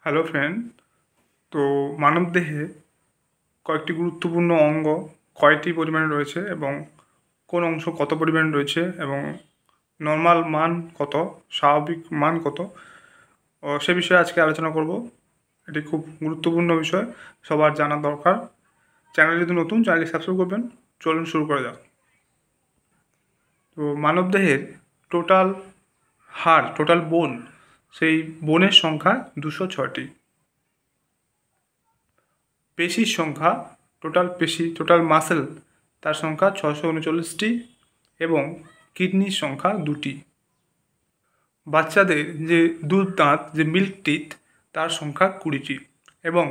Hello friend. তো মানবদেহে কয়েকটি গুরুত্বপূর্ণ অঙ্গ কয়টি পরিমাণে রয়েছে এবং কোন অংশ কত পরিমাণে রয়েছে এবং নর্মাল মান কত, স্বাভাবিক মান কত, সে বিষয়ে আজকে আলোচনা করব। এটি খুব গুরুত্বপূর্ণ বিষয়, সবার জানা দরকার। চ্যানেল যদি নতুন, চ্যানেলটি সাবস্ক্রাইব করবেন। চলুন শুরু করা যাক। তো মানবদেহের টোটাল হাড়, টোটাল বোন, সেই বোনের সংখ্যা 206টি। পেশির সংখ্যা, টোটাল মাসেল, তার সংখ্যা 639টি এবং কিডনির সংখ্যা 2টি। বাচ্চাদের যে দুধ দাঁত, যে মিল্ক টিথ, তার সংখ্যা 20টি এবং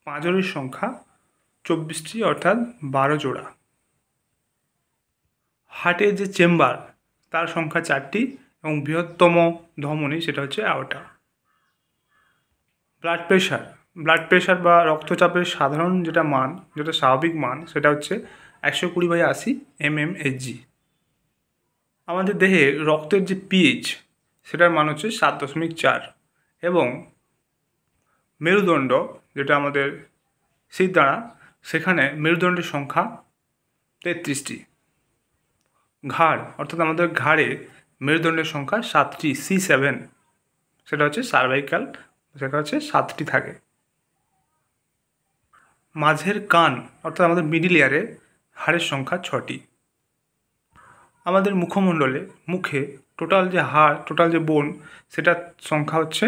পাঁজরের সংখ্যা 24টি, অর্থাৎ 12 জোড়া। হার্টের যে চেম্বার, তার সংখ্যা 4টি এবং বৃহত্তম ধমনী সেটা হচ্ছে অ্যাওর্টা। ব্লাড প্রেশার বা রক্তচাপের সাধারণ যেটা মান, যেটা স্বাভাবিক মান, সেটা হচ্ছে 120/80 mmHg। আমাদের দেহে রক্তের যে পিএইচ, সেটার মান হচ্ছে 7.4 এবং মেরুদণ্ড, যেটা আমাদের শিরদাঁড়া, সেখানে মেরুদণ্ডের সংখ্যা 33টি। ঘাড়, অর্থাৎ আমাদের ঘাড়ে মেরুদণ্ডের সংখ্যা 7টি, C7, সেটা হচ্ছে সার্ভাইকাল, সেটা হচ্ছে 7টি থাকে। মাঝের কান, অর্থাৎ আমাদের মিডিল ইয়ারে হাড়ের সংখ্যা 6টি। আমাদের মুখমণ্ডলে, মুখে টোটাল যে হাড়, টোটাল যে বোন, সেটার সংখ্যা হচ্ছে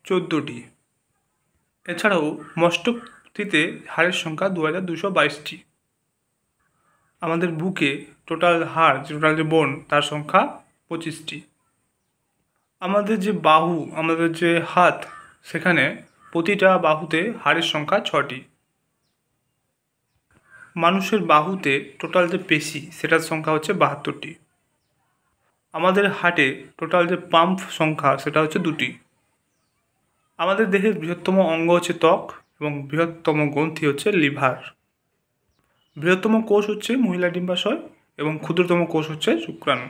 14টি। এছাড়াও মস্তকটিতে হাড়ের সংখ্যা 2222টি। আমাদের বুকে টোটাল হাড়, টোটাল যে বোন, তার সংখ্যা 25টি। আমাদের যে বাহু, আমাদের যে হাত, সেখানে প্রতিটা বাহুতে হাড়ের সংখ্যা 6টি। মানুষের বাহুতে টোটাল যে পেশি, সেটার সংখ্যা হচ্ছে 72টি। আমাদের হার্টে টোটাল যে পাম্প সংখ্যা, সেটা হচ্ছে 2টি। আমাদের দেহের বৃহত্তম অঙ্গ হচ্ছে ত্বক এবং বৃহত্তম গ্রন্থি হচ্ছে লিভার। বৃহত্তম কোষ হচ্ছে মহিলা ডিম্বাশয় এবং ক্ষুদ্রতম কোষ হচ্ছে শুক্রাণু।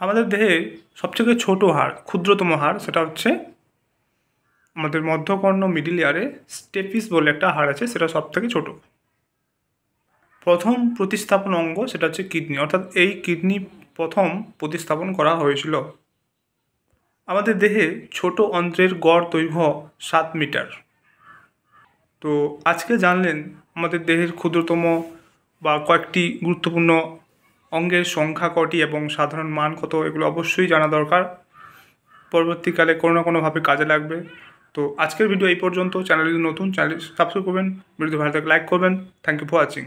আমাদের দেহে সবথেকে ছোট হাড়, ক্ষুদ্রতম হাড়, সেটা হচ্ছে আমাদের মধ্যকর্ণ, মিডিল ইয়ারে স্টেপিস বলে একটা হাড় আছে, সেটা সব থেকে ছোট। প্রথম প্রতিস্থাপন অঙ্গ সেটা হচ্ছে কিডনি, অর্থাৎ এই কিডনি প্রথম প্রতিস্থাপন করা হয়েছিল। আমাদের দেহে ছোট অন্ত্রের গড় দৈর্ঘ্য 7 মিটার। তো আজকে জানলেন আমাদের দেহের ক্ষুদ্রতম বা কয়েকটি গুরুত্বপূর্ণ অঙ্গের সংখ্যা কটি এবং সাধারণ মান কত, এগুলো অবশ্যই জানা দরকার। পরবর্তীকালে কোনো না কোনোভাবে কাজে লাগবে। তো আজকের ভিডিও এই পর্যন্ত। চ্যানেল যদি নতুন, চ্যানেল সাবস্ক্রাইব করবেন। ভিডিও ভালো থাকলে লাইক করবেন। Thank you for watching.